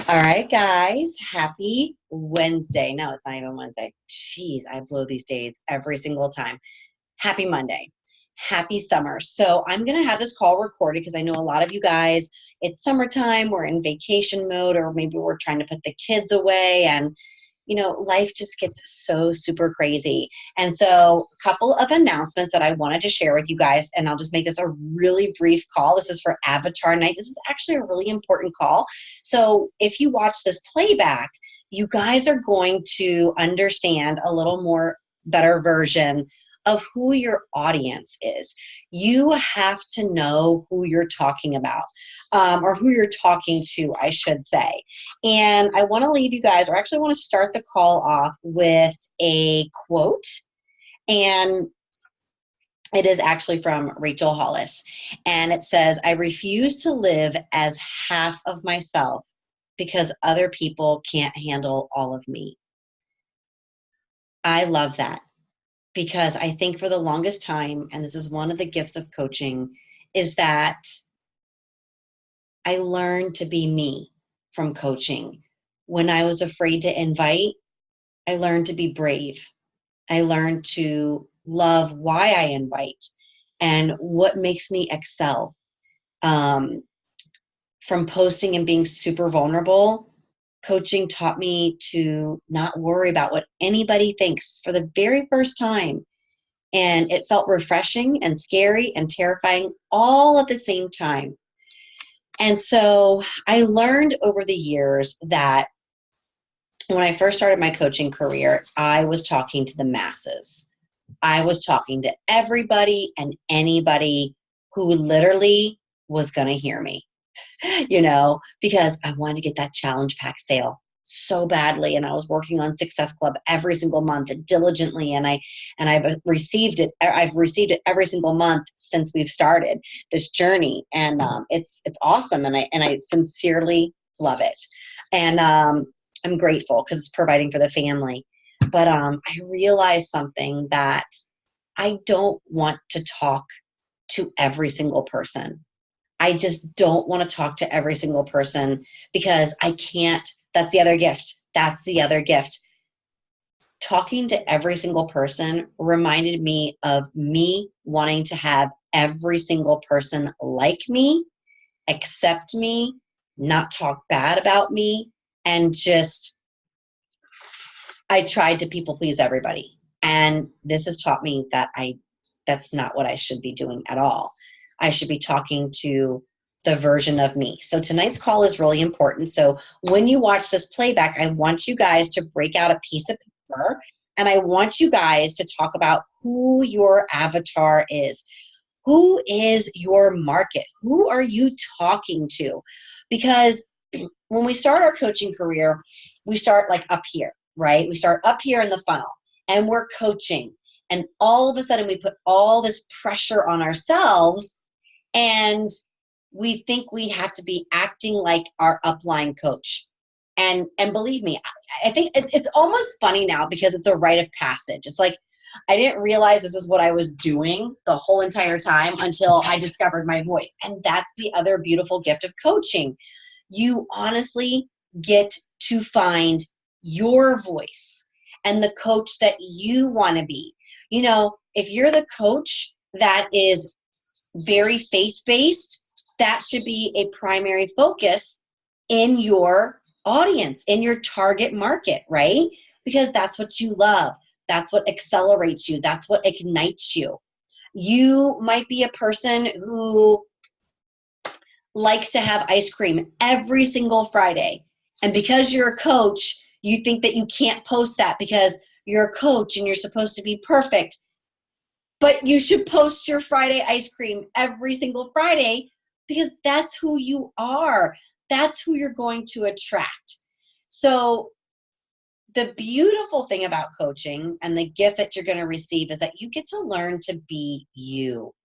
All right, guys. Happy Wednesday. No, it's not even Wednesday. Jeez, I blow these days every single time. Happy Monday. Happy summer. So I'm going to have this call recorded because I know a lot of you guys, it's summertime, we're in vacation mode, or maybe we're trying to put the kids away and life just gets so super crazy. And so a couple of announcements that I wanted to share with you guys, and I'll just make this a really brief call. This is for Avatar Night. This is actually a really important call. So if you watch this playback, you guys are going to understand a little more better version of who your audience is. You have to know who you're talking about, or who you're talking to, I should say. And I want to leave you guys, or actually want to start the call off with a quote. And it is actually from Rachel Hollis. And it says, "I refuse to live as half of myself because other people can't handle all of me." I love that because I think for the longest time, and this is one of the gifts of coaching, is that I learned to be me from coaching. When I was afraid to invite, I learned to be brave. I learned to love why I invite and what makes me excel. Um, from posting and being super vulnerable, coaching taught me to not worry about what anybody thinks for the very first time. And it felt refreshing and scary and terrifying all at the same time. And so I learned over the years that when I first started my coaching career, I was talking to the masses. I was talking to everybody and anybody who literally was going to hear me, because I wanted to get that challenge pack sale so badly. And I was working on Success Club every single month diligently. And I've received it. I've received it every single month since we've started this journey. And it's awesome. And I sincerely love it. And I'm grateful because it's providing for the family. But I realized something, that I don't want to talk to every single person. I just don't want to talk to every single person because I can't. That's the other gift. That's the other gift. Talking to every single person reminded me of me wanting to have every single person like me, accept me, not talk bad about me, and just I tried to people please everybody. And this has taught me that that's not what I should be doing at all. I should be talking to the version of me. So tonight's call is really important. So when you watch this playback, I want you guys to break out a piece of paper, and I want you guys to talk about who your avatar is. Who is your market? Who are you talking to? Because when we start our coaching career, we start like up here, right? We start up here in the funnel and we're coaching. And all of a sudden we put all this pressure on ourselves, and we think we have to be acting like our upline coach. And believe me, I think it's almost funny now because it's a rite of passage. It's like I didn't realize this is what I was doing the whole entire time until I discovered my voice. And that's the other beautiful gift of coaching. You honestly get to find your voice and the coach that you want to be. If you're the coach that is very faith-based, that should be a primary focus in your audience, in your target market, right? Because that's what you love. That's what accelerates you. That's what ignites you. You might be a person who likes to have ice cream every single Friday. And because you're a coach, you think that you can't post that because you're a coach and you're supposed to be perfect. But you should post your Friday ice cream every single Friday because that's who you are. That's who you're going to attract. So the beautiful thing about coaching and the gift that you're going to receive is that you get to learn to be you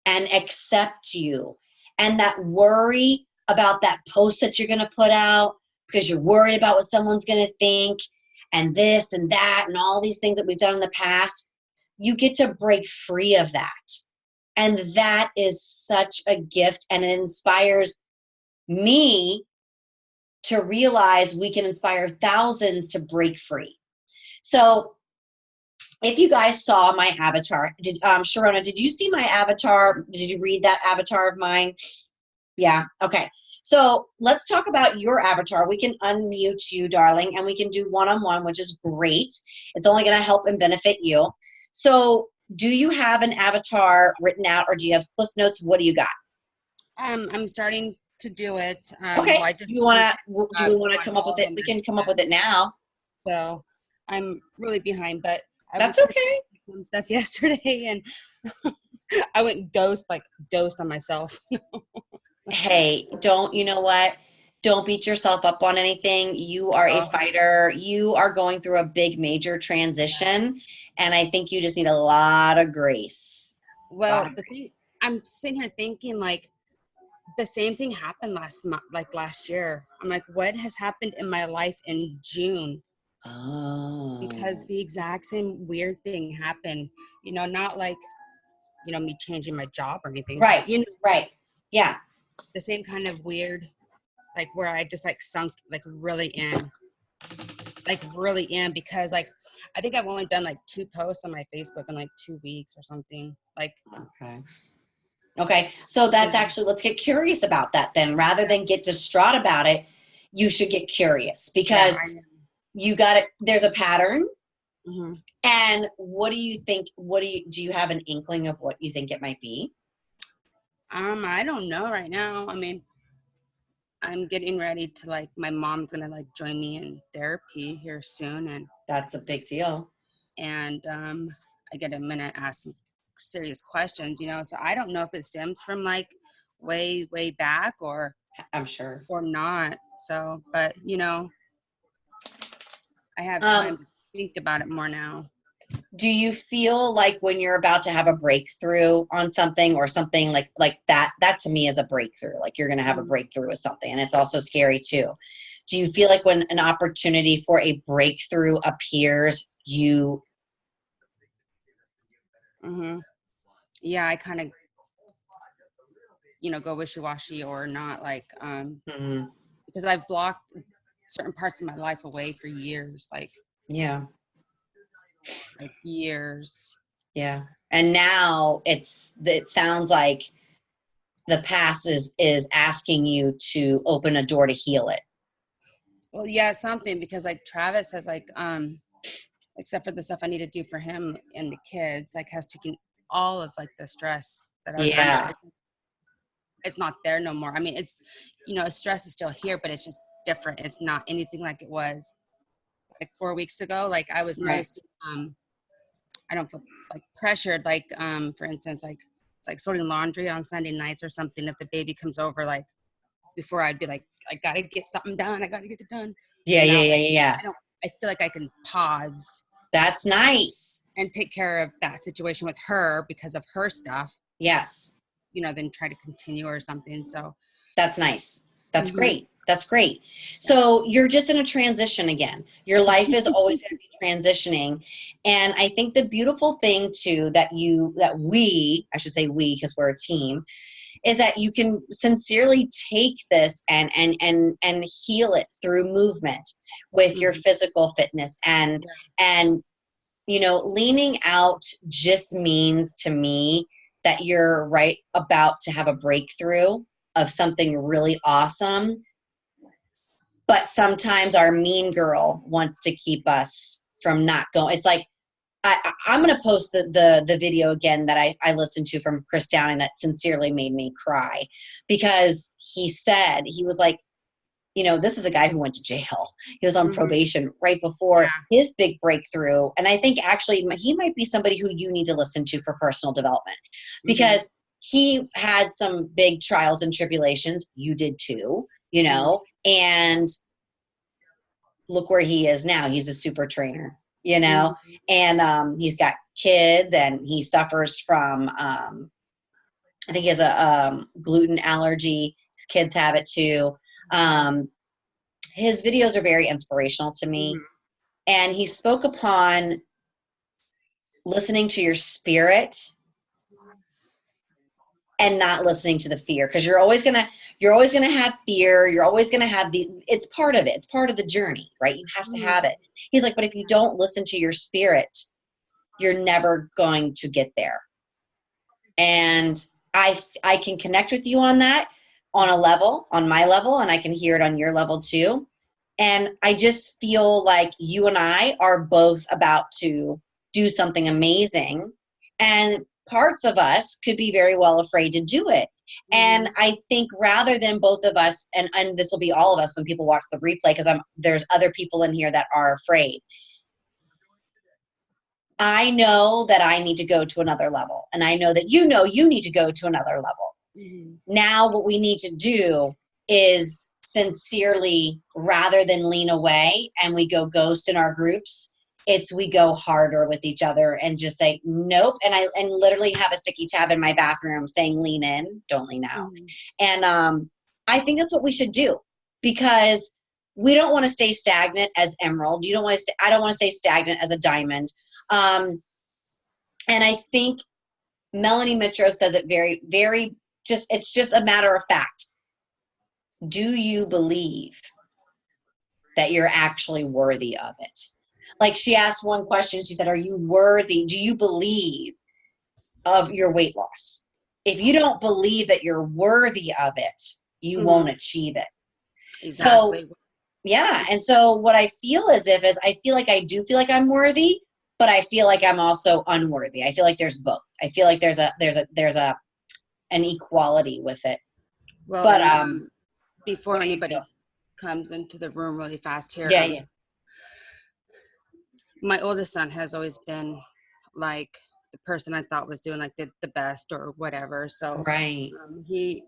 and accept you. And that worry about that post that you're going to put out because you're worried about what someone's going to think, and this and that and all these things that we've done in the past, you get to break free of that. And that is such a gift, and it inspires me to realize we can inspire thousands to break free. So if you guys saw my avatar, Sharona, did you see my avatar? Did you read that avatar of mine? Yeah. Okay. So let's talk about your avatar. We can unmute you, darling, and we can do one-on-one, which is great. It's only going to help and benefit you. So do you have an avatar written out, or do you have cliff notes? What do you got? I'm starting to do it. Okay. Well, I Do just you want to, do we want to on come up all with of it? them We as can come up with it now. so I'm really behind, but I was That's okay. some stuff yesterday and I went ghost on myself. Hey, you know what? Don't beat yourself up on anything. You are a So, fighter. You are going through a big, major transition. And I think you just need a lot of grace. A lot well, of the thing grace. I'm sitting here thinking like the same thing happened last year. I'm like, what has happened in my life in June? Because Oh, the exact same weird thing happened. Not like me changing my job or anything, but right, right. Yeah. the same kind of weird, like where I just like sunk really in because like I think I've only done like 2 posts on my Facebook in like 2 weeks or something. Like, Okay. Okay. So that's actually, let's get curious about that then. Rather than get distraught about it, you should get curious yeah, because I know. you got it. There's a pattern. Hmm. And what do you think? Do you have an inkling of what you think it might be? I don't know right now. I mean, I'm getting ready to like my mom's gonna like join me in therapy here soon, That's a big deal. and I get a minute to ask some serious questions. So I don't know if it stems from like way back I'm sure. or not. So, but I have time Um, to think about it more now. do you feel like when you're about to have a breakthrough on something or something like that, that to me is a breakthrough, like you're going to have a Mm-hmm. breakthrough with something, and it's also scary too. Do you feel like when an opportunity for a breakthrough appears, you Mm-hmm. Yeah, I kind of go wishy-washy or not like Mhm. because I've blocked certain parts of my life away for years, Yeah, like years. yeah. And now it sounds like the past is asking you to open a door to heal it. Well, yeah, something because like Travis has like except for the stuff I need to do for him and the kids, like has taken all of like the stress that I was under. Yeah, It's not there no more. I mean, it's stress is still here, but it's just different. It's not anything like it was like 4 weeks ago. Like I was right. noticing I don't feel like pressured, like for instance, like sorting laundry on Sunday nights or something. If the baby comes over, like before I'd be like, I gotta get something done. I gotta get it done. Yeah, And yeah, now yeah, like yeah, yeah. I don't. I feel like I can pause That's nice. and take care of that situation with her because of her stuff. Yes. Then try to continue or something. So. That's nice. That's Hmm. great. That's great. Yeah. So you're just in a transition again. Your life is always going to be transitioning. And I think the beautiful thing too I should say we because we're a team, is that you can sincerely take this and heal it through movement with your Hmm. physical fitness Yeah. and leaning out just means to me that you're right about to have a breakthrough of something really awesome. But sometimes our mean girl wants to keep us from not going. It's like I'm going to post the video again that I listened to from Chris Downing that sincerely made me cry because he was like, this is a guy who went to jail. He was on Hmm. probation right before Yeah. his big breakthrough. And I think actually he might be somebody who you need to listen to for personal development Hmm. because he had some big trials and tribulations. You did too, Hmm. and look where he is now. He's a super trainer, Hmm. and he's got kids and he suffers from, I think he has a gluten allergy. His kids have it too. Um, his videos are very inspirational to me. Hmm. And he spoke upon listening to your spirit and not listening to the fear, because you're always gonna have fear. You're always gonna have it's part of it. It's part of the journey, right? You have to have it. He's like, but if you don't listen to your spirit, you're never going to get there. And I can connect with you on that, on my level, and I can hear it on your level too. And I just feel like you and I are both about to do something amazing, and parts of us could be very well afraid to do it. And I think rather than both of us, and this will be all of us when people watch the replay, because there's other people in here that are afraid. I know that I need to go to another level, and I know that you need to go to another level. Now what we need to do is sincerely, rather than lean away and we go ghost in our groups, we go harder with each other and just say nope. And literally have a sticky tab in my bathroom saying lean in, don't lean out. And I think that's what we should do, because we don't want to stay stagnant as emerald. I don't want to stay stagnant as a diamond. And I think Melanie Mitro says it very, very it's just a matter of fact. Do you believe that you're actually worthy of it? Like, she asked one question, she said, are you worthy? Do you believe of your weight loss? If you don't believe that you're worthy of it, you won't achieve it. Exactly. So, yeah. And so what I feel is I feel like I do feel like I'm worthy, but I feel like I'm also unworthy. I feel like there's both. I feel like there's an equality with it. Well, but before anybody comes into the room really fast here, yeah. My oldest son has always been like the person I thought was doing like the best or whatever. So Right. He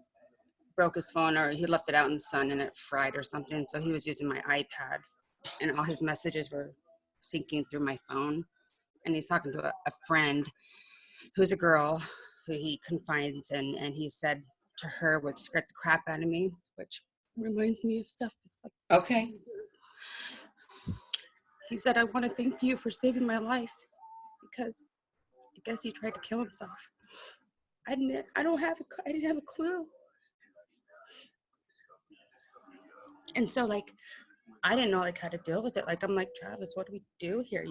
broke his phone, or he left it out in the sun and it fried or something. So he was using my iPad, and all his messages were syncing through my phone. And he's talking to a friend who's a girl who he confides in, and he said to her, which scared the crap out of me, which reminds me of stuff. Okay. He said, I want to thank you for saving my life, because I guess he tried to kill himself. I didn't have a clue. And so like, I didn't know like how to deal with it. Like, I'm like, Travis, what do we do here?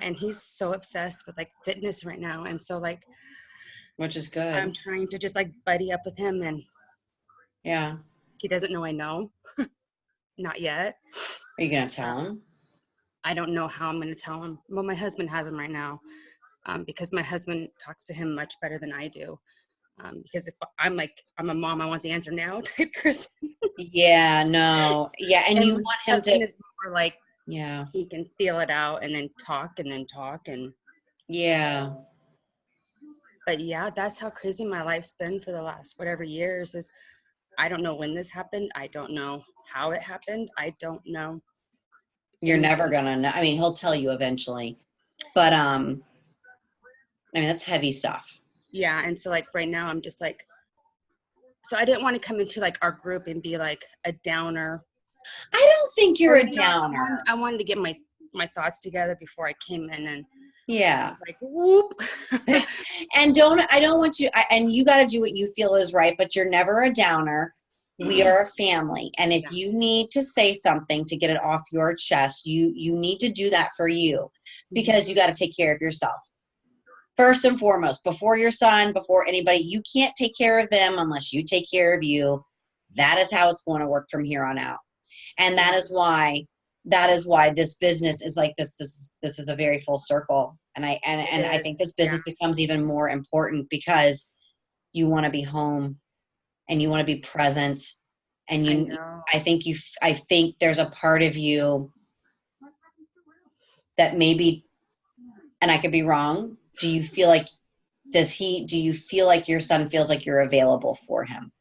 And he's so obsessed with like fitness right now. And so like, which is good. I'm trying to just like buddy up with him, and yeah, he doesn't know I know. Not yet. Are you going to tell him? I don't know how I'm going to tell him. Well, my husband has him right now, because my husband talks to him much better than I do. Because if I'm a mom, I want the answer now type person. Yeah, no. Yeah, and you want him to. Is more like, yeah, he can feel it out and then talk and. Yeah. But yeah, that's how crazy my life's been for the last whatever years. Is I don't know when this happened. I don't know how it happened. I don't know. You're never gonna know. I mean, he'll tell you eventually, but I mean, that's heavy stuff. Yeah, and so like right now I'm just like, so I didn't want to come into like our group and be like a downer. I don't think you're a downer. I wanted to get my thoughts together before I came in, and yeah, like whoop. And I don't want you, and you got to do what you feel is right, but you're never a downer. We are a family, and if you need to say something to get it off your chest, you need to do that for you, because you got to take care of yourself first and foremost, before your son, before anybody. You can't take care of them unless you take care of you. That is how it's going to work from here on out. And that is why this business is like this is a very full circle. And I think this business becomes even more important, because you want to be home and you want to be present, and I think there's a part of you that maybe, and I could be wrong, do you feel like your son feels like you're available for him?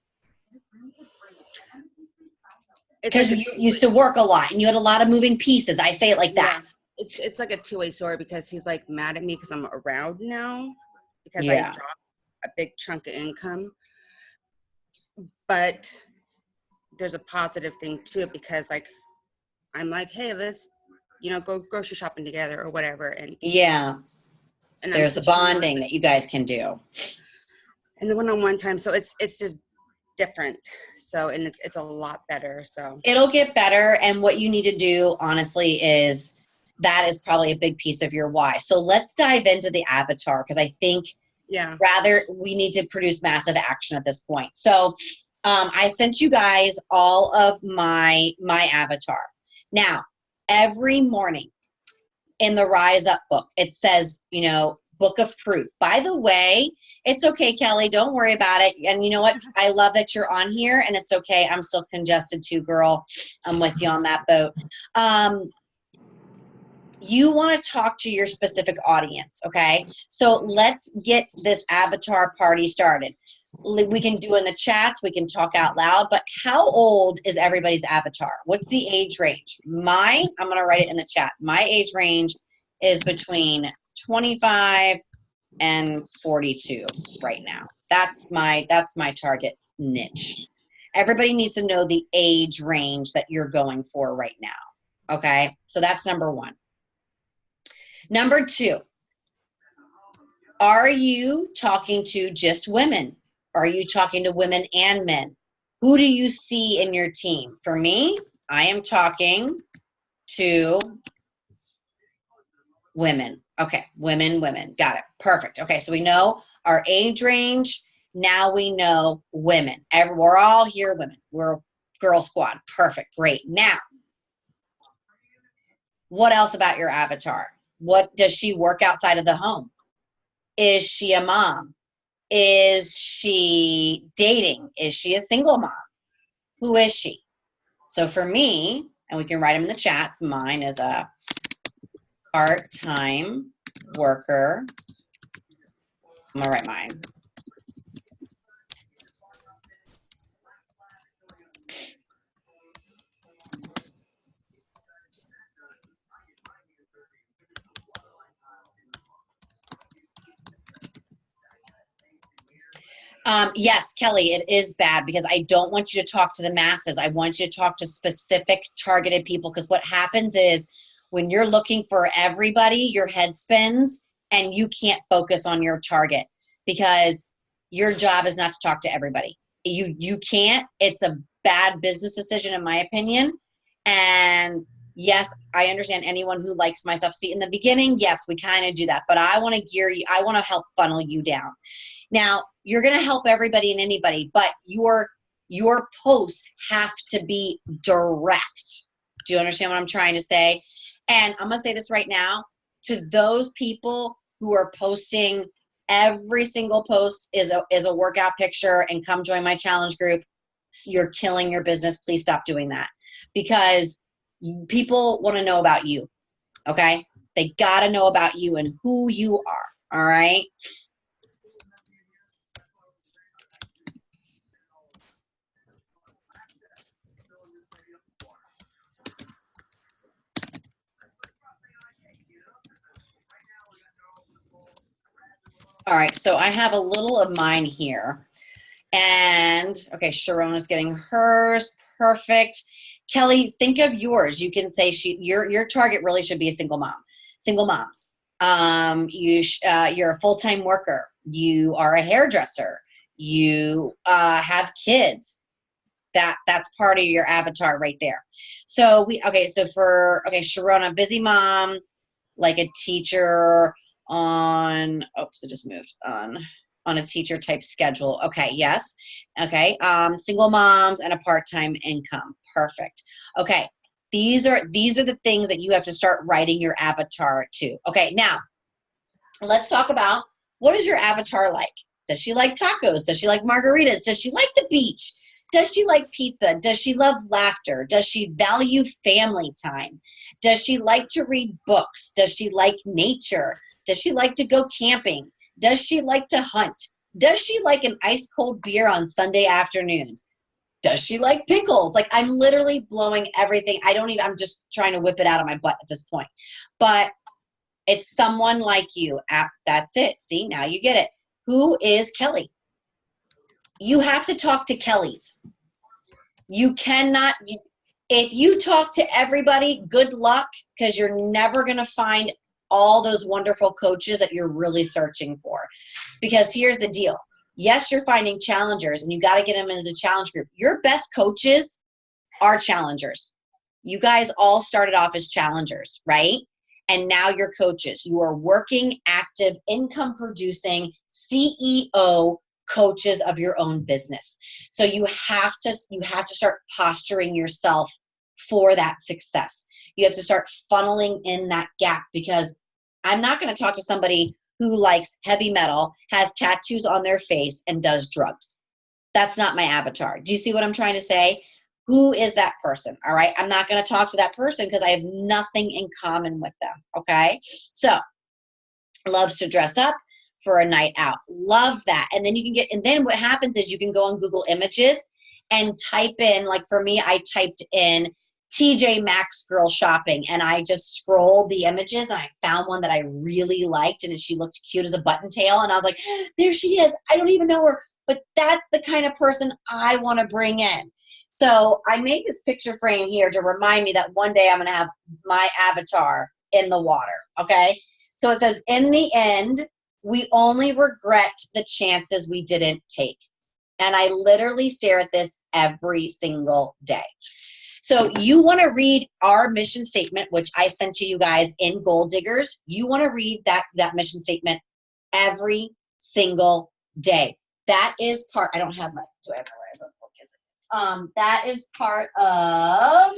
Because you used to work a lot and you had a lot of moving pieces. I say it like that. It's like a two-way story, because he's like mad at me because I'm around now, because I dropped a big chunk of income. But there's a positive thing to it, because like I'm like, hey, let's go grocery shopping together or whatever. And there's the bonding that you guys can do. and the one-on-one time. So it's just different. So, and it's a lot better. So It'll get better. And what you need to do, honestly, is that is probably a big piece of your why. So let's dive into the avatar, because I think yeah. rather we need to produce massive action at this point. So I sent you guys all of my avatar. Now, every morning in the Rise Up book, it says, you know, book of proof. By the way, it's okay, Kelly. Don't worry about it. And you know what? I love that you're on here, and it's okay. I'm still congested too, girl. I'm with you on that boat. You want to talk to your specific audience, okay? So let's get this avatar party started. We can do in the chats, we can talk out loud, but how old is everybody's avatar? What's the age range? I'm going to write it in the chat. My age range is between 25 and 42 right now. That's my target niche. Everybody needs to know the age range that you're going for right now, okay? So that's number one. Number two, are you talking to just women? Are you talking to women and men? Who do you see in your team? For me, I am talking to women. Okay, women. Got it. Perfect. Okay, so we know our age range. Now we know women. We're all here women. We're girl squad. Perfect. Great. Now, what else about your avatar? What does she work outside of the home? Is she a mom? Is she dating? Is she a single mom? Who is she? So for me, and we can write them in the chats, mine is a part-time worker. I'm gonna write mine. Yes, Kelly, it is bad because I don't want you to talk to the masses. I want you to talk to specific targeted people, because what happens is when you're looking for everybody, your head spins and you can't focus on your target, because your job is not to talk to everybody. You can't. It's a bad business decision in my opinion. And yes, I understand anyone who likes my stuff. See, in the beginning, yes, we kind of do that, but I want to gear you. I want to help funnel you down. Now, you're going to help everybody and anybody, but your posts have to be direct. Do you understand what I'm trying to say? And I'm going to say this right now, to those people who are posting every single post is a workout picture and come join my challenge group, you're killing your business. Please stop doing that, because people want to know about you, okay? They got to know about you and who you are, all right? All right, so I have a little of mine here. And, okay, Sharona's getting hers. Perfect. Kelly, think of yours. You can say your target really should be a single mom. Single moms. You're a full-time worker. You are a hairdresser. You have kids. That's part of your avatar right there. So Sharona, busy mom, like a teacher on, oops, it just moved on a teacher type schedule. Okay, yes. Okay, single moms and a part-time income. Perfect. Okay, these are the things that you have to start writing your avatar to. Okay, now let's talk about, what is your avatar like? Does she like tacos? Does she like margaritas? Does she like the beach? Does she like pizza? Does she love laughter? Does she value family time? Does she like to read books? Does she like nature? Does she like to go camping? Does she like to hunt? Does she like an ice cold beer on Sunday afternoons? Does she like pickles? Like, I'm literally blowing everything. I'm just trying to whip it out of my butt at this point. But it's someone like you. That's it. See, now you get it. Who is Kelly? You have to talk to Kellys. You cannot, if you talk to everybody, good luck, because you're never going to find all those wonderful coaches that you're really searching for. Because here's the deal. Yes, you're finding challengers and you got to get them into the challenge group. Your best coaches are challengers. You guys all started off as challengers, right? And now you're coaches. You are working, active, income producing CEO coaches of your own business. So you have to start posturing yourself for that success. You have to start funneling in that gap, because I'm not going to talk to somebody who likes heavy metal, has tattoos on their face, and does drugs. That's not my avatar. Do you see what I'm trying to say? Who is that person? All right. I'm not going to talk to that person because I have nothing in common with them. Okay. So loves to dress up for a night out. Love that. And then you can and then what happens is you can go on Google Images and type in, like for me, I typed in TJ Maxx girl shopping, and I just scrolled the images and I found one that I really liked, and she looked cute as a button tail, and I was like, there she is. I don't even know her, but that's the kind of person I want to bring in. So I made this picture frame here to remind me that one day I'm going to have my avatar in the water. Okay. So it says, in the end, we only regret the chances we didn't take. And I literally stare at this every single day. So you want to read our mission statement, which I sent to you guys in Goal Diggers. You want to read that mission statement every single day. That is part, I don't have my, do I have my rise up book? Is it? That is part of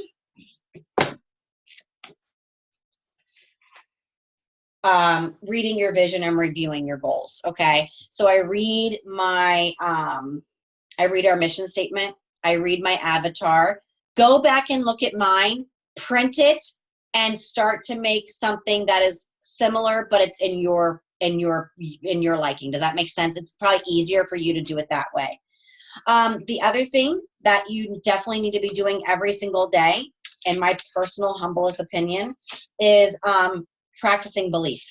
reading your vision and reviewing your goals. Okay. So I read I read our mission statement. I read my avatar. Go back and look at mine, print it, and start to make something that is similar, but it's in your liking. Does that make sense? It's probably easier for you to do it that way. The other thing that you definitely need to be doing every single day, in my personal humblest opinion, is practicing belief.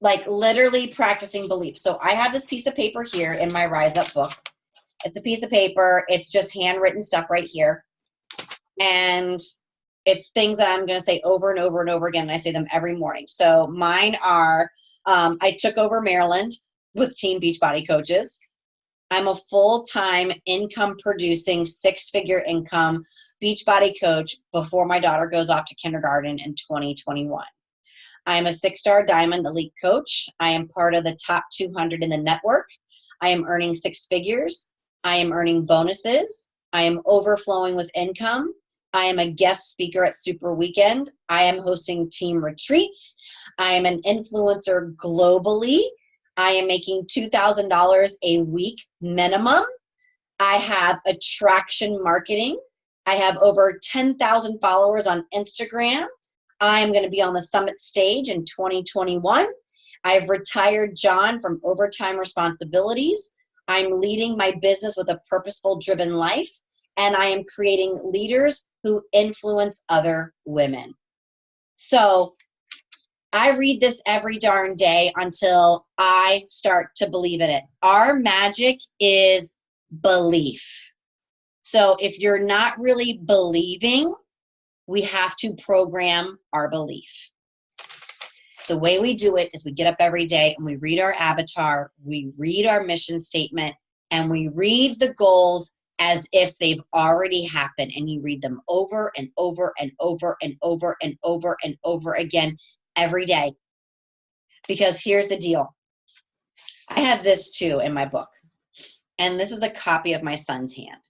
Like literally practicing belief. So I have this piece of paper here in my Rise Up book. It's a piece of paper. It's just handwritten stuff right here. And it's things that I'm going to say over and over and over again. And I say them every morning. So mine are, I took over Maryland with Team Beachbody Coaches. I'm a full-time income producing 6-figure income Beachbody coach before my daughter goes off to kindergarten in 2021. I am a 6-star diamond elite coach. I am part of the top 200 in the network. I am earning 6 figures. I am earning bonuses. I am overflowing with income. I am a guest speaker at Super Weekend. I am hosting team retreats. I am an influencer globally. I am making $2,000 a week minimum. I have attraction marketing. I have over 10,000 followers on Instagram. I'm going to be on the summit stage in 2021. I've retired John from overtime responsibilities. I'm leading my business with a purposeful, driven life. And I am creating leaders who influence other women. So I read this every darn day until I start to believe in it. Our magic is belief. So if you're not really believing, we have to program our belief. The way we do it is we get up every day and we read our avatar, we read our mission statement, and we read the goals as if they've already happened. And you read them over and over and over and over and over and over again every day. Because here's the deal. I have this too in my book. And this is a copy of my son's hand.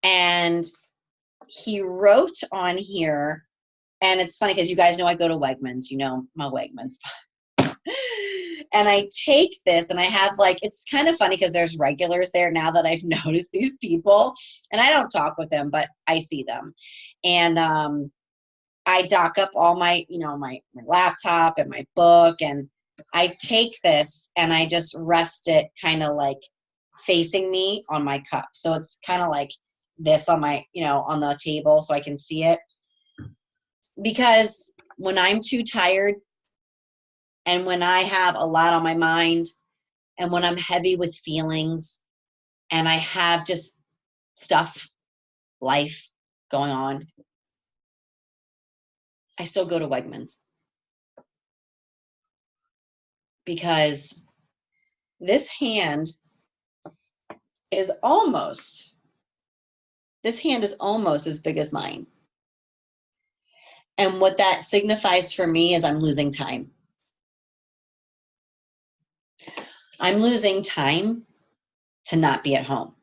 And he wrote on here, and it's funny because you guys know I go to Wegmans, you know, my Wegmans. And I take this and I have like, it's kind of funny because there's regulars there now that I've noticed these people, and I don't talk with them, but I see them. And I dock up all my, you know, my laptop and my book, and I take this and I just rest it kind of like facing me on my cup. So it's kind of like this on my, you know, on the table so I can see it. Because when I'm too tired and when I have a lot on my mind and when I'm heavy with feelings and I have just stuff, life going on, I still go to Wegmans. Because This hand is almost as big as mine. And what that signifies for me is I'm losing time. I'm losing time to not be at home.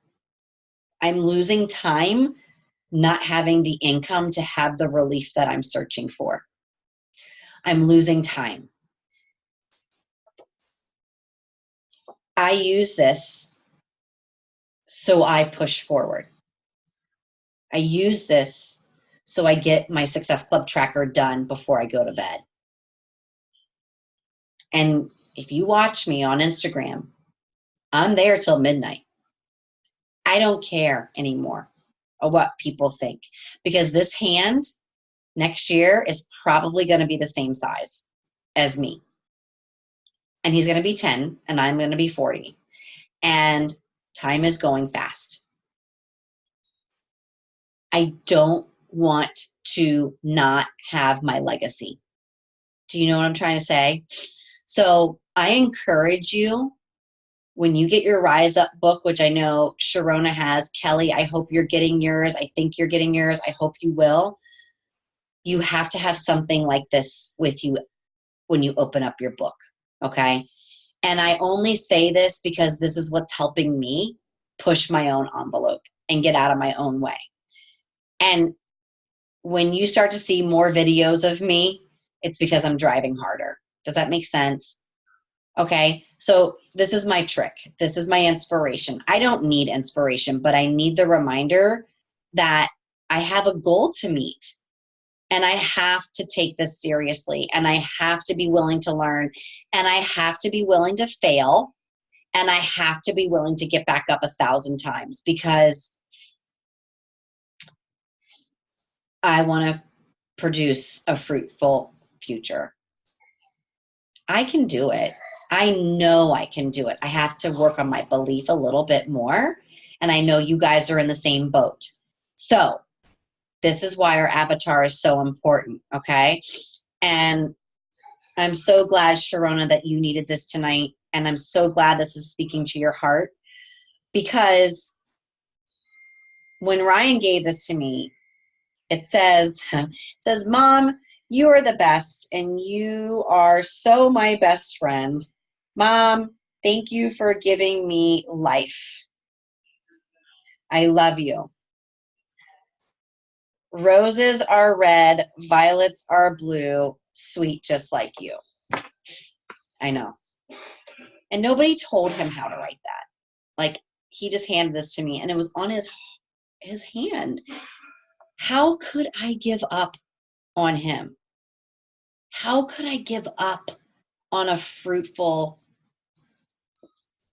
I'm losing time not having the income to have the relief that I'm searching for. I'm losing time. I use this so I push forward. I use this so I get my Success Club tracker done before I go to bed. And if you watch me on Instagram, I'm there till midnight. I don't care anymore of what people think, because this hand next year is probably going to be the same size as me. And he's going to be 10 and I'm going to be 40. And time is going fast. I don't want to not have my legacy. Do you know what I'm trying to say? So I encourage you, when you get your Rise Up book, which I know Sharona has, Kelly, I hope you're getting yours. I think you're getting yours. I hope you will. You have to have something like this with you when you open up your book, okay? And I only say this because this is what's helping me push my own envelope and get out of my own way. And when you start to see more videos of me, it's because I'm driving harder. Does that make sense? Okay, so this is my trick. This is my inspiration. I don't need inspiration, but I need the reminder that I have a goal to meet. And I have to take this seriously, and I have to be willing to learn, and I have to be willing to fail, and I have to be willing to get back up 1,000 times, because I want to produce a fruitful future. I can do it. I know I can do it. I have to work on my belief a little bit more, and I know you guys are in the same boat. So this is why our avatar is so important, okay? And I'm so glad, Sharona, that you needed this tonight. And I'm so glad this is speaking to your heart, because when Ryan gave this to me, it says, Mom, you are the best, and you are so my best friend. Mom, thank you for giving me life. I love you. Roses are red, violets are blue, sweet just like you. I know. And nobody told him how to write that. Like, he just handed this to me, and it was on his hand. How could I give up on him? How could I give up on a fruitful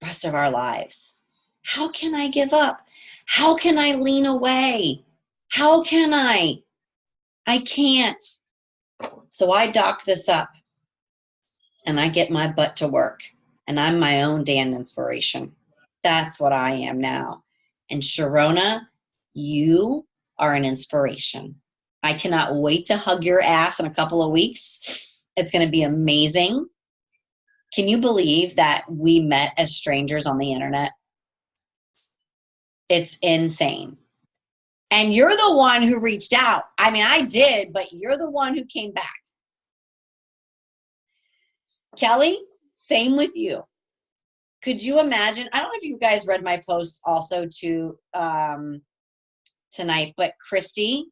rest of our lives? How can I give up? How can I lean away? How can I? I can't. So I dock this up, and I get my butt to work, and I'm my own damn inspiration. That's what I am now. And Sharona, you are an inspiration. I cannot wait to hug your ass in a couple of weeks. It's going to be amazing. Can you believe that we met as strangers on the internet? It's insane. And you're the one who reached out. I mean, I did, but you're the one who came back. Kelly, same with you. Could you imagine? I don't know if you guys read my post also to tonight, but Christy,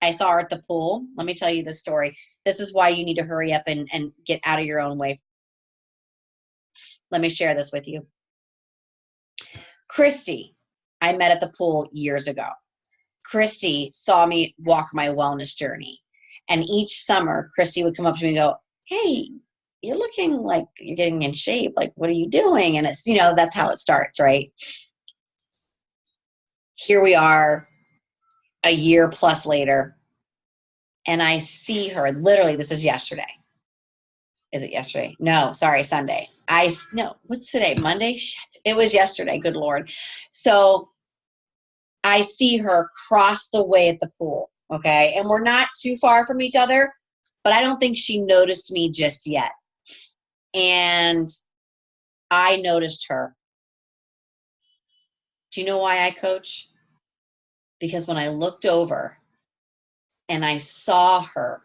I saw her at the pool. Let me tell you the story. This is why you need to hurry up and get out of your own way. Let me share this with you. Christy, I met at the pool years ago. Christy saw me walk my wellness journey. And each summer, Christy would come up to me and go, hey, you're looking like you're getting in shape. Like, what are you doing? And it's, that's how it starts, right? Here we are a year plus later, and I see her, literally, this is yesterday. Is it yesterday? No, sorry, Sunday. No, what's today? Monday? Shit, it was yesterday, good Lord. So I see her cross the way at the pool, okay? And we're not too far from each other, but I don't think she noticed me just yet. And I noticed her. Do you know why I coach? Because when I looked over and I saw her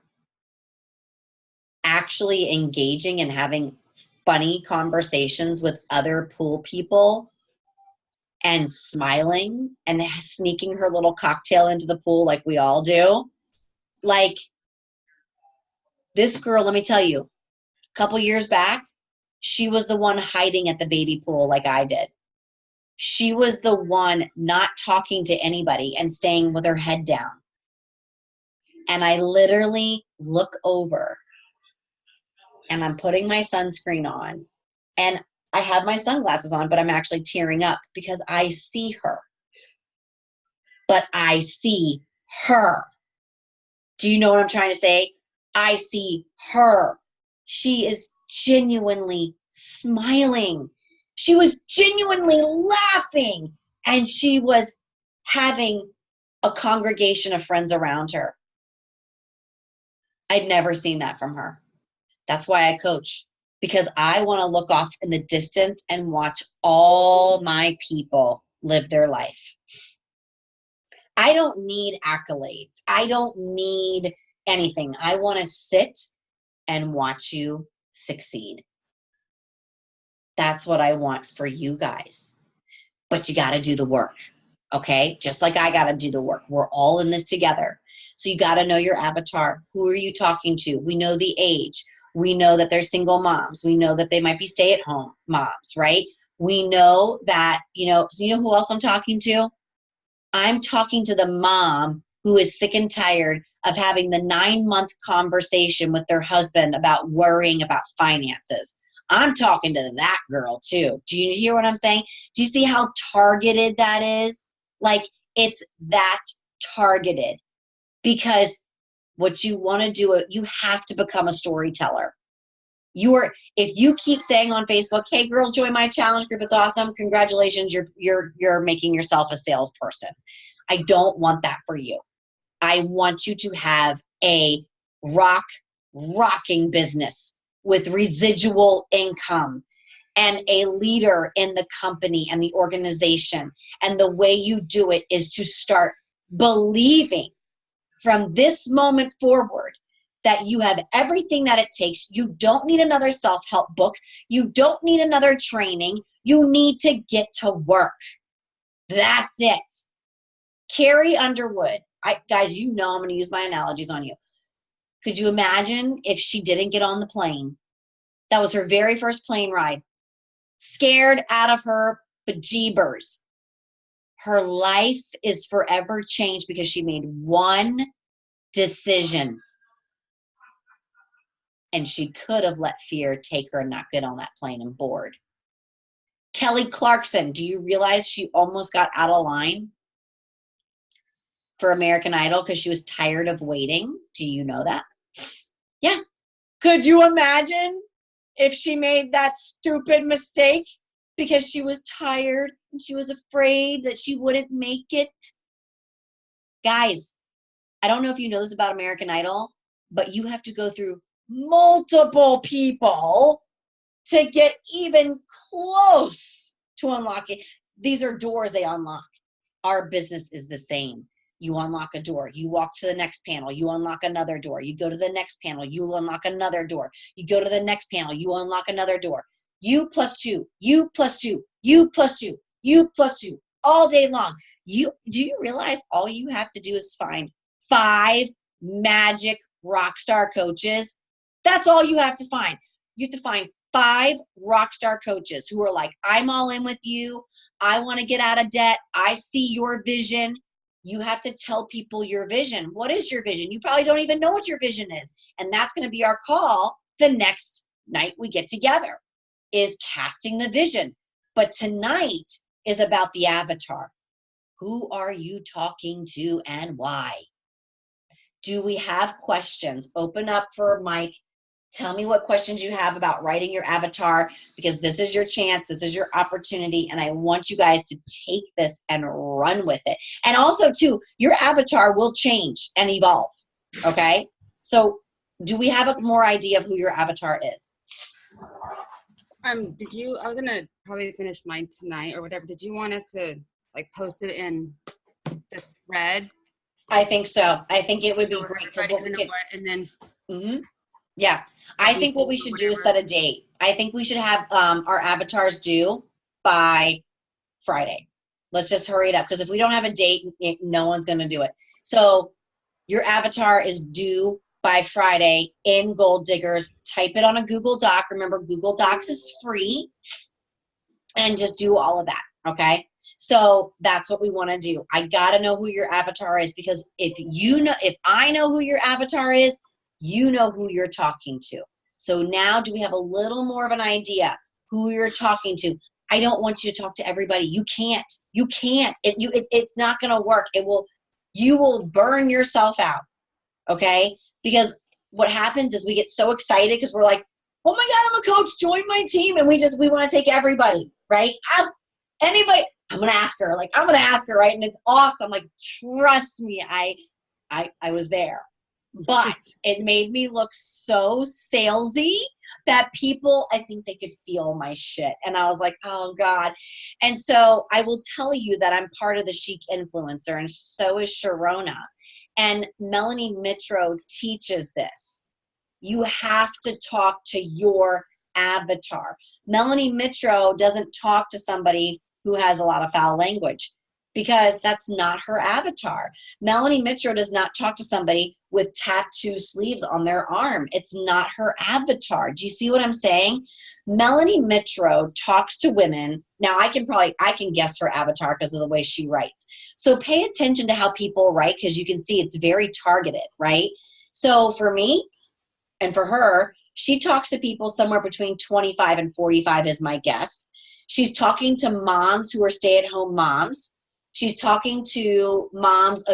actually engaging and having funny conversations with other pool people and smiling and sneaking her little cocktail into the pool like we all do, like, this girl, let me tell you, a couple years back, she was the one hiding at the baby pool like I did. She was the one not talking to anybody and staying with her head down. And I literally look over and I'm putting my sunscreen on and I have my sunglasses on, but I'm actually tearing up because I see her. But I see her. Do you know what I'm trying to say? I see her. She is genuinely smiling. She was genuinely laughing. And she was having a congregation of friends around her. I'd never seen that from her. That's why I coach, because I want to look off in the distance and watch all my people live their life. I don't need accolades. I don't need anything. I want to sit and watch you succeed. That's what I want for you guys. But you got to do the work, okay? Just like I got to do the work. We're all in this together. So you got to know your avatar. Who are you talking to? We know the age. We know that they're single moms. We know that they might be stay-at-home moms, right? We know that, so you know who else I'm talking to? I'm talking to the mom who is sick and tired of having the 9-month conversation with their husband about worrying about finances. I'm talking to that girl too. Do you hear what I'm saying? Do you see how targeted that is? Like, it's that targeted, because what you want to do, you have to become a storyteller. If you keep saying on Facebook, "Hey girl, join my challenge group, it's awesome, congratulations, you're making yourself a salesperson." I don't want that for you. I want you to have a rocking business with residual income and a leader in the company and the organization. And the way you do it is to start believing from this moment forward that you have everything that it takes. You don't need another self-help book. You don't need another training. You need to get to work. That's it. Carrie Underwood. Guys, you know I'm going to use my analogies on you. Could you imagine if she didn't get on the plane? That was her very first plane ride. Scared out of her bejeebers. Her life is forever changed because she made one decision. And she could have let fear take her and not get on that plane and board. Kelly Clarkson, do you realize she almost got out of line for American Idol because she was tired of waiting? Do you know that? Yeah. Could you imagine if she made that stupid mistake because she was tired and she was afraid that she wouldn't make it? Guys, I don't know if you know this about American Idol, but you have to go through multiple people to get even close to unlock it. These are doors they unlock. Our business is the same. You unlock a door, you walk to the next panel, you unlock another door, you go to the next panel, you unlock another door, you go to the next panel, you unlock another door. You plus two, you plus two, you plus two, you plus two, all day long. Do you realize all you have to do is find 5 magic rock star coaches? That's all you have to find. You have to find 5 rock star coaches who are like, I'm all in with you. I want to get out of debt. I see your vision. You have to tell people your vision. What is your vision? You probably don't even know what your vision is. And that's going to be our call the next night we get together, is casting the vision. But tonight is about the avatar. Who are you talking to and why? Do we have questions? Open up for Mike. Tell me what questions you have about writing your avatar, because this is your chance, this is your opportunity, and I want you guys to take this and run with it. And also, too, your avatar will change and evolve, okay? So do we have a more idea of who your avatar is? Did you, I was gonna probably finish mine tonight or whatever. Did you want us to like post it in the thread? I think so. I think it would be So great because everybody what we kind of could, what, and then yeah, I think what before we or should do is whatever. set a date. I think we should have our avatars due by Friday. Let's just hurry it up because if we don't have a date, no one's going to do it. So your avatar is due by Friday in Gold Diggers. Type it on a Google Doc. Remember, Google Docs is free, and just do all of that. Okay. So that's what we want to do. I got to know who your avatar is because if I know who your avatar is, you know who you're talking to. So now do we have a little more of an idea who you're talking to? I don't want you to talk to everybody. You can't. You can't. It's not going to work. You will burn yourself out. Okay? Because what happens is we get so excited because we're like, oh my God, I'm a coach, join my team. And we want to take everybody, right? Anybody, I'm going to ask her. Like, I'm going to ask her, right? And it's awesome. Like, trust me, I was there. But it made me look so salesy that people, I think they could feel my shit. And I was like, oh God. And so I will tell you that I'm part of the Chic Influencer, and so is Sharona. And Melanie Mitro teaches this. You have to talk to your avatar. Melanie Mitro doesn't talk to somebody who has a lot of foul language because that's not her avatar. Melanie Mitro does not talk to somebody with tattoo sleeves on their arm. It's not her avatar. Do you see what I'm saying? Melanie Mitro talks to women. Now I can guess her avatar because of the way she writes. So pay attention to how people write because you can see it's very targeted, right? So for me and for her, she talks to people somewhere between 25 and 45 is my guess. She's talking to moms who are stay-at-home moms. She's talking to moms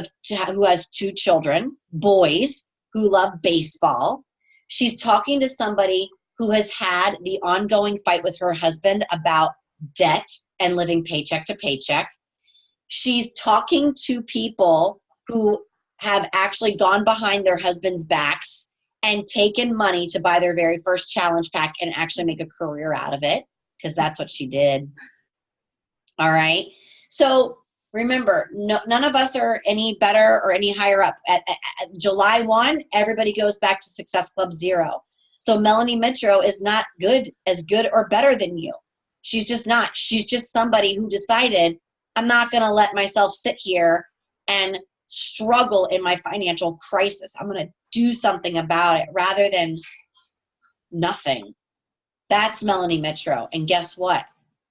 who has 2 children, boys who love baseball. She's talking to somebody who has had the ongoing fight with her husband about debt and living paycheck to paycheck. She's talking to people who have actually gone behind their husbands' backs and taken money to buy their very first challenge pack and actually make a career out of it, because that's what she did. All right. So remember, none of us are any better or any higher up. At July 1, everybody goes back to Success Club 0. So Melanie Mitro is not as good or better than you. She's just not. She's just somebody who decided, I'm not going to let myself sit here and struggle in my financial crisis. I'm going to do something about it rather than nothing. That's Melanie Mitro. And guess what?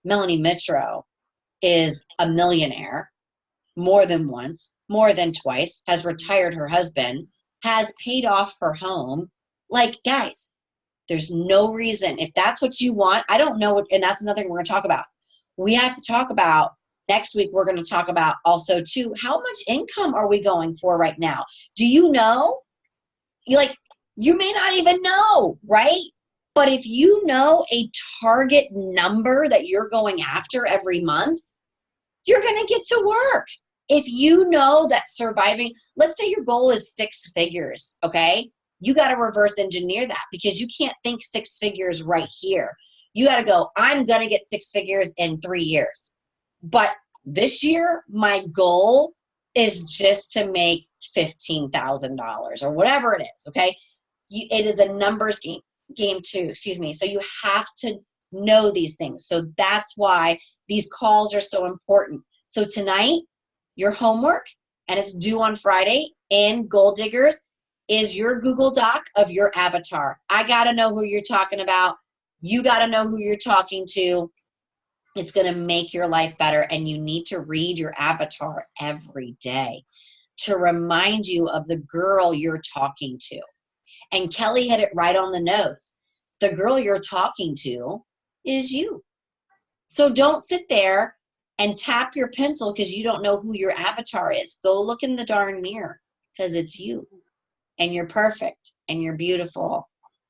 Melanie Mitro is a millionaire more than once, more than twice, has retired her husband, has paid off her home. Like, guys, there's no reason. If that's what you want, I don't know. And that's another thing we're going to talk about. We have to talk about next week. We're going to talk about also, too, how much income are we going for right now? Do you know? You may not even know, right? But if you know a target number that you're going after every month, you're going to get to work. If you know that surviving, let's say your goal is 6 figures, okay? You got to reverse engineer that because you can't think 6 figures right here. You got to go, I'm going to get 6 figures in 3 years. But this year, my goal is just to make $15,000 or whatever it is, okay? It is a numbers game too, excuse me. So you have to know these things. So that's why these calls are so important. So tonight, your homework, and it's due on Friday in Gold Diggers, is your Google Doc of your avatar. I got to know who you're talking about. You got to know who you're talking to. It's going to make your life better, and you need to read your avatar every day to remind you of the girl you're talking to. And Kelly hit it right on the nose. The girl you're talking to is you. So don't sit there and tap your pencil because you don't know who your avatar is. Go look in the darn mirror because it's you. And you're perfect and you're beautiful.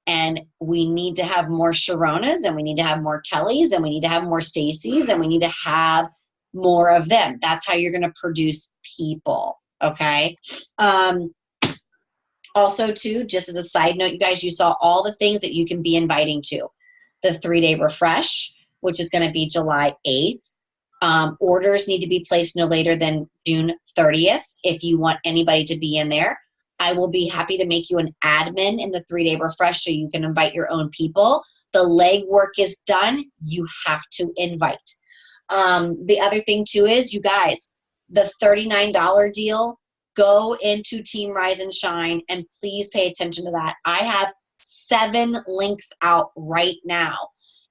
And we need to have more Sharonas, and we need to have more Kellys, and we need to have more Stacys, and we need to have more of them. That's how you're going to produce people. Okay. Also, too, just as a side note, you guys, you saw all the things that you can be inviting to. the 3-day refresh, which is going to be July 8th. Orders need to be placed no later than June 30th if you want anybody to be in there. I will be happy to make you an admin in the 3-day refresh so you can invite your own people. The legwork is done. You have to invite. The other thing too is, you guys, the $39 deal, go into Team Rise and Shine and please pay attention to that. I have 7 links out right now.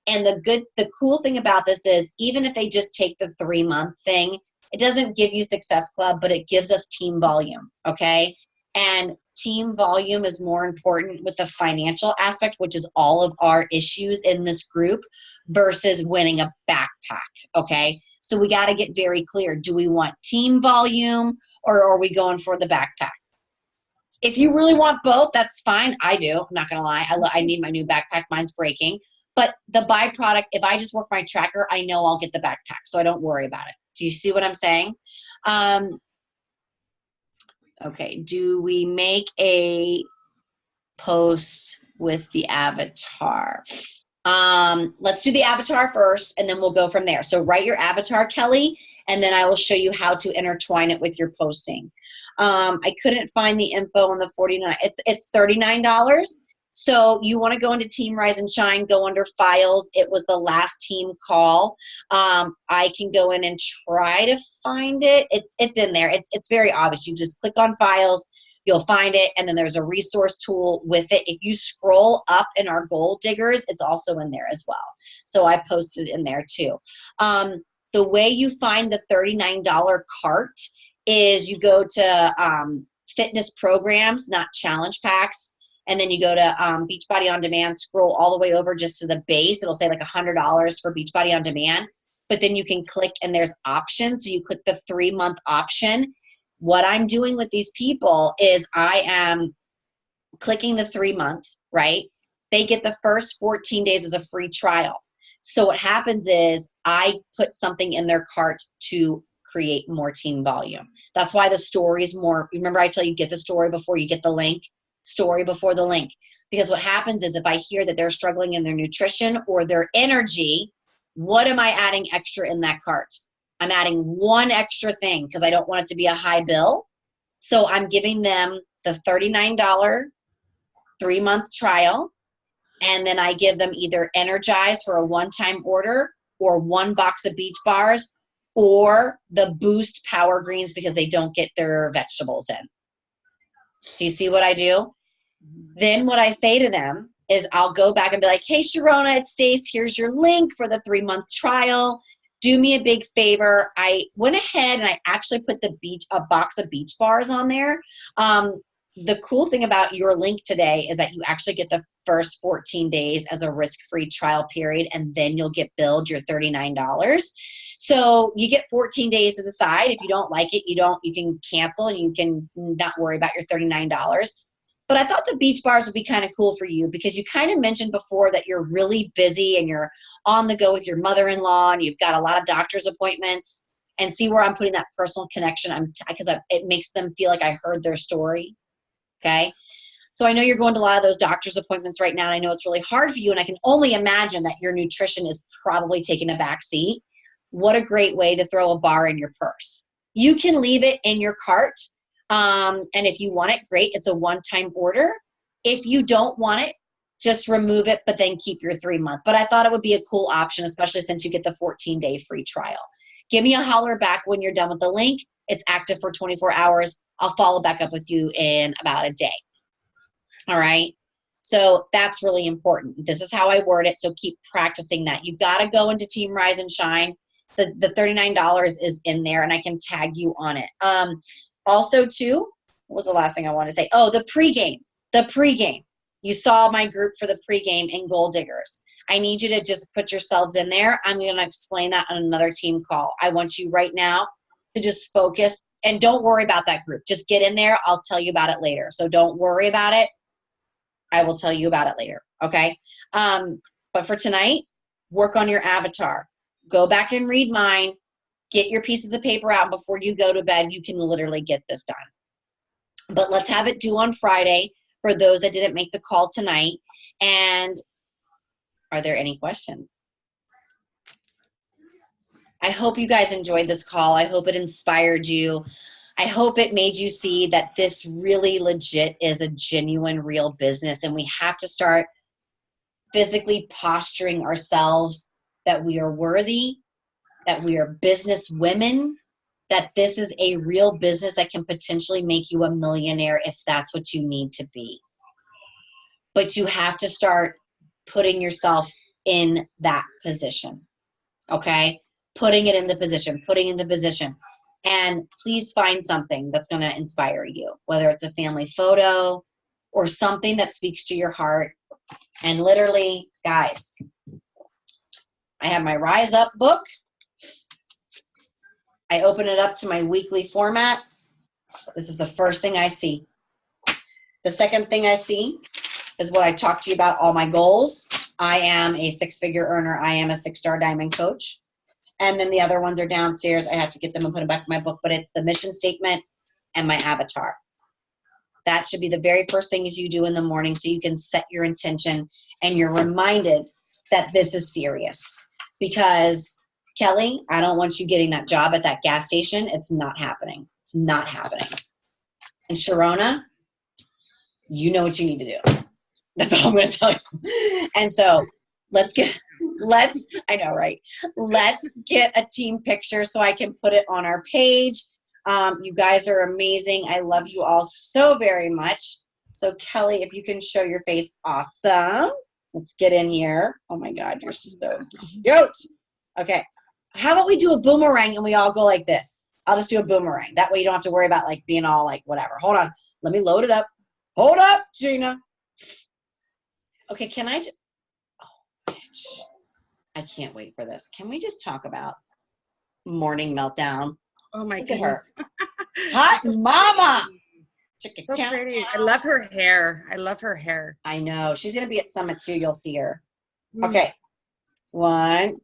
And the cool thing about this is, even if they just take the 3-month thing, it doesn't give you Success Club, but it gives us team volume, okay? And team volume is more important with the financial aspect, which is all of our issues in this group, versus winning a backpack, okay? So we got to get very clear. Do we want team volume, or are we going for the backpack? If you really want both, that's fine. I do. I'm not going to lie. I need my new backpack. Mine's breaking. But the byproduct, if I just work my tracker, I know I'll get the backpack, so I don't worry about it. Do you see what I'm saying? Okay, do we make a post with the avatar? Let's do the avatar first, and then we'll go from there. So write your avatar, Kelly, and then I will show you how to intertwine it with your posting. I couldn't find the info on the 49. It's $39. So you want to go into Team Rise and Shine, go under files. It was the last team call. I can go in and try to find it. It's in there. It's very obvious. You just click on files, you'll find it, and then there's a resource tool with it. If you scroll up in our Goal Diggers, it's also in there as well. So I posted in there too. The way you find the $39 cart is you go to fitness programs, not challenge packs. And then you go to Beachbody On Demand, scroll all the way over just to the base. It'll say like $100 for Beachbody On Demand. But then you can click and there's options. So you click the 3-month option. What I'm doing with these people is I am clicking the 3-month, right? They get the first 14 days as a free trial. So what happens is I put something in their cart to create more team volume. That's why the story is more, remember I tell you, get the story before you get the link. Story before the link. Because what happens is, if I hear that they're struggling in their nutrition or their energy, what am I adding extra in that cart? I'm adding one extra thing because I don't want it to be a high bill. So I'm giving them the $39 3-month trial, and then I give them either Energize for a one-time order, or 1 box of Beach Bars, or the Boost Power Greens because they don't get their vegetables in. Do you see what I do? Then what I say to them is I'll go back and be like, hey, Sharona, it's Stace. Here's your link for the 3-month trial. Do me a big favor. I went ahead and I actually put a box of Beach Bars on there. The cool thing about your link today is that you actually get the first 14 days as a risk-free trial period, and then you'll get billed your $39. So you get 14 days to decide. If you don't like it, you can cancel and you can not worry about your $39. But I thought the Beach Bars would be kind of cool for you because you kind of mentioned before that you're really busy and you're on the go with your mother-in-law and you've got a lot of doctor's appointments. And see where I'm putting that personal connection, because it makes them feel like I heard their story, okay? So I know you're going to a lot of those doctor's appointments right now, and I know it's really hard for you, and I can only imagine that your nutrition is probably taking a back seat. What a great way to throw a bar in your purse. You can leave it in your cart, and if you want it, great. It's a one-time order. If you don't want it, just remove it, but then keep your 3-month. But I thought it would be a cool option, especially since you get the 14-day free trial. Give me a holler back when you're done with the link. It's active for 24 hours. I'll follow back up with you in about a day. All right? So that's really important. This is how I word it, so keep practicing that. You've got to go into Team Rise and Shine. The $39 is in there, and I can tag you on it. Also, too, what was the last thing I wanted to say? Oh, the pregame. The pregame. You saw my group for the pregame in Goal Diggers. I need you to just put yourselves in there. I'm going to explain that on another team call. I want you right now to just focus, and don't worry about that group. Just get in there. I'll tell you about it later. So don't worry about it. I will tell you about it later, okay? But for tonight, work on your avatar. Go back and read mine. Get your pieces of paper out before you go to bed. You can literally get this done. But let's have it due on Friday for those that didn't make the call tonight. And Are there any questions? I hope you guys enjoyed this call. I hope it inspired you. I hope it made you see that this really legit is a genuine, real business, and we have to start physically posturing ourselves that we are worthy, that we are business women, that this is a real business that can potentially make you a millionaire if that's what you need to be. But you have to start putting yourself in that position, okay? Putting it in the position. And please find something that's going to inspire you, whether it's a family photo or something that speaks to your heart. And literally, guys, I have my Rise Up book. I open it up to my weekly format. This is the first thing I see. The second thing I see is what I talked to you about, all my goals. I am a six-figure earner. I am a 6-star diamond coach. And then the other ones are downstairs. I have to get them and put them back in my book, but it's the mission statement and my avatar. That should be the very first things you do in the morning so you can set your intention and you're reminded that this is serious. Because, Kelly, I don't want you getting that job at that gas station. It's not happening. It's not happening. And Sharona, you know what you need to do. That's all I'm going to tell you. And so I know, right? Let's get a team picture so I can put it on our page. You guys are amazing. I love you all so very much. So Kelly, if you can show your face, awesome. Let's get in here. Oh my God, you're so cute. Okay. How about we do a boomerang and we all go like this? I'll just do a boomerang. That way you don't have to worry about like being all like whatever. Hold on. Let me load it up. Hold up, Gina. Okay, can I just, oh, bitch. I can't wait for this. Can we just talk about morning meltdown? Oh my Look at her. goodness. Hot mama. So pretty. I love her hair. I love her hair. I know. She's going to be at Summit too. You'll see her. Mm. Okay. One.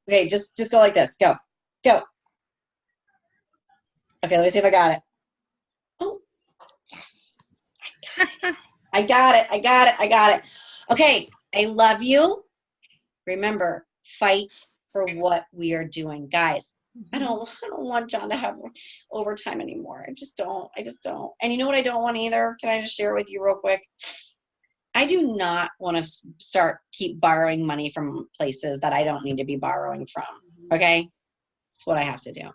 Okay, just go like this. Go. Go. Okay, let me see if I got it. Oh, yes. I got it. I got it. I got it. Okay, I love you. Remember, fight for what we are doing. Guys, I don't want John to have overtime anymore. I just don't. And you know what I don't want either? Can I just share with you real quick? I do not want to keep borrowing money from places that I don't need to be borrowing from. Okay? That's what I have to do.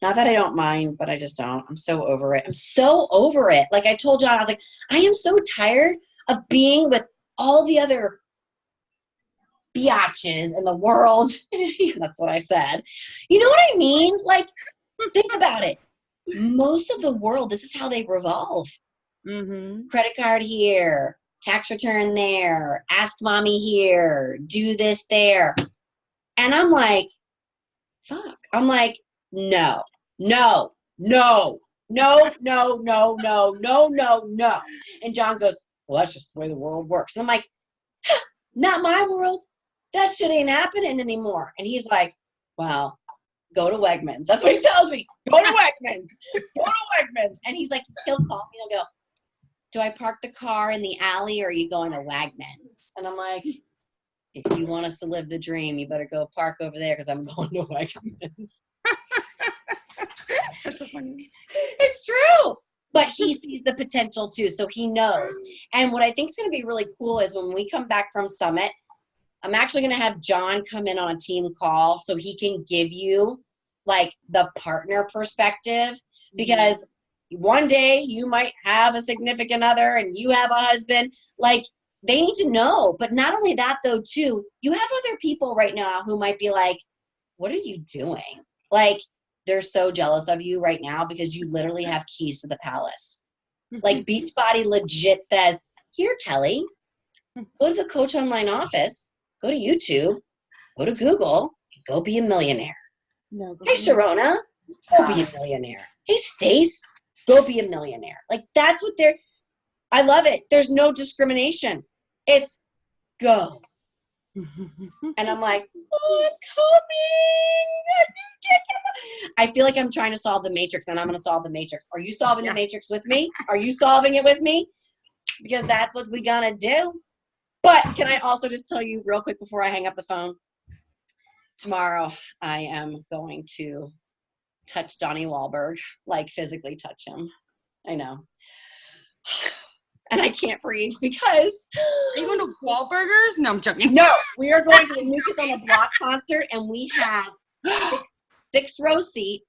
Not that I don't mind, but I just don't. I'm so over it. I'm so over it. Like I told John, I was like, I am so tired of being with all the other biatches in the world. That's what I said. You know what I mean? Like, think about it. Most of the world, this is how they revolve. Mm-hmm. Credit card here, tax return there, ask mommy here, do this there. And I'm like, fuck. I'm like, no. And John goes, well, that's just the way the world works. And I'm like, not my world. That shit ain't happening anymore. And he's like, well, go to Wegmans. That's what he tells me. Go to Wegmans. Go to Wegmans. And he's like, he'll call me and he'll go, do I park the car in the alley or are you going to Wegmans? And I'm like, if you want us to live the dream, you better go park over there because I'm going to Wegmans. That's so funny. It's true. But he sees the potential too, so he knows. And what I think is going to be really cool is when we come back from Summit, I'm actually going to have John come in on a team call so he can give you like the partner perspective, because one day you might have a significant other and you have a husband. Like, they need to know. But not only that though too, you have other people right now who might be like, what are you doing? Like, they're so jealous of you right now because you literally have keys to the palace. Like, Beachbody legit says, here, Kelly, go to the Coach Online office, go to YouTube, go to Google, go be a millionaire. No, hey, Sharona, go be a millionaire. Hey, Stace, go be a millionaire. Like, that's what I love it. There's no discrimination. It's go. And I'm like, oh, I'm coming. I feel like I'm trying to solve the matrix, and I'm going to solve the matrix. Are you solving the matrix with me? Are you solving it with me? Because that's what we got to do. But can I also just tell you real quick before I hang up the phone? Tomorrow I am going to touch Donnie Wahlberg, like physically touch him. I know. And I can't breathe because. Are you going to Wahlburgers? No, I'm joking. No, we are going to the New Kids on the Block concert, and we have six-row seat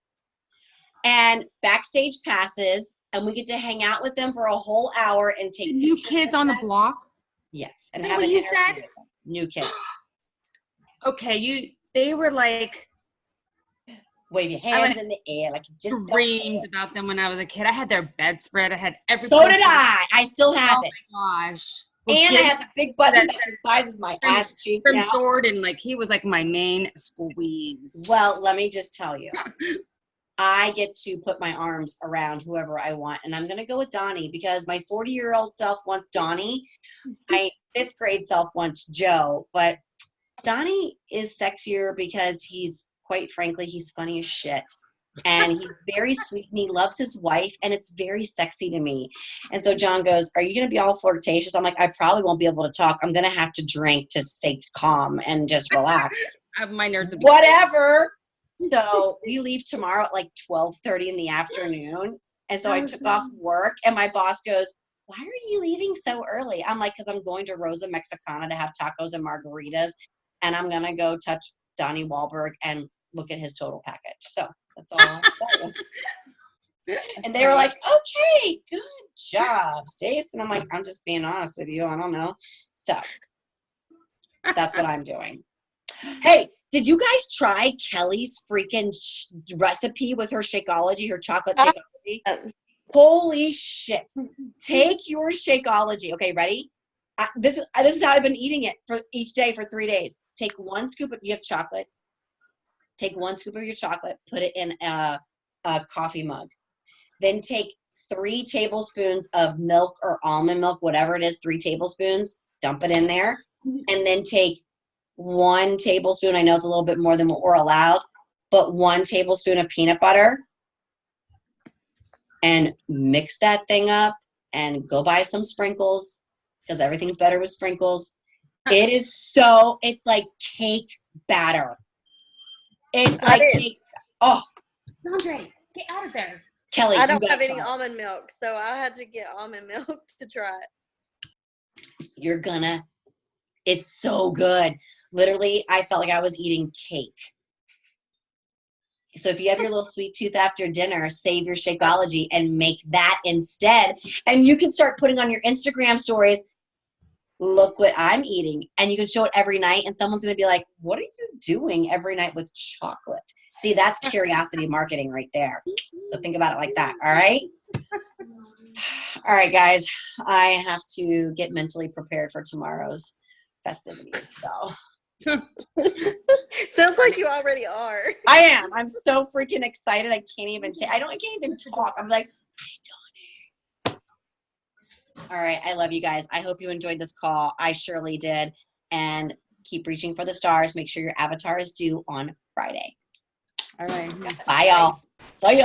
and backstage passes, and we get to hang out with them for a whole hour and take New pictures Kids with on the them. Block? Yes, and Is that have what an you interview said? with them. New Kids. Okay, they were like Wave your hands in the air like you just don't dreamed care. about them when I was a kid. I had their bedspread. I had every. So did I. I still have it. Oh my gosh! And I have the big button that that's the size of my ass cheek from now. Jordan, like he was like my main squeeze. Well, let me just tell you. I get to put my arms around whoever I want, and I'm going to go with Donnie because my 40-year-old self wants Donnie. My 5th grade self wants Joe, but Donnie is sexier because quite frankly, he's funny as shit. And he's very sweet and he loves his wife and it's very sexy to me. And so John goes, are you going to be all flirtatious? I'm like, I probably won't be able to talk. I'm going to have to drink to stay calm and just relax. My nerves. Whatever. So we leave tomorrow at like 12:30 in the afternoon. And so I took off work and my boss goes, why are you leaving so early? I'm like, because I'm going to Rosa Mexicana to have tacos and margaritas. And I'm going to go touch Donnie Wahlberg and look at his total package. So that's all I'll tell you. And they were like, okay, good job, Stace. And I'm like, I'm just being honest with you. I don't know. So that's what I'm doing. Hey, did you guys try Kelly's freaking recipe with her Shakeology, her chocolate Shakeology? Holy shit. Take your Shakeology. Okay, ready? This is how I've been eating it for each day for 3 days. Take 1 scoop of, you have chocolate. Take 1 scoop of your chocolate, put it in a coffee mug. Then take 3 tablespoons of milk or almond milk, whatever it is, 3 tablespoons, dump it in there. And then take 1 tablespoon, I know it's a little bit more than what we're allowed, but 1 tablespoon of peanut butter. And mix that thing up and go buy some sprinkles because everything's better with sprinkles. It's like cake batter. It's like cake. Oh. Andre, get out of there. Kelly, I don't have any almond milk, so I had to get almond milk to try it. It's so good. Literally, I felt like I was eating cake. So if you have your little sweet tooth after dinner, save your Shakeology and make that instead. And you can start putting on your Instagram stories, look what I'm eating. And you can show it every night and someone's going to be like, what are you doing every night with chocolate? See, that's curiosity marketing right there. So think about it like that. All right. All right, guys, I have to get mentally prepared for tomorrow's festivities. So. Sounds like you already are. I am. I'm so freaking excited. I can't even talk. I'm like, all right. I love you guys. I hope you enjoyed this call. I surely did. And keep reaching for the stars. Make sure your avatar is due on Friday. All right. Bye, y'all. See ya.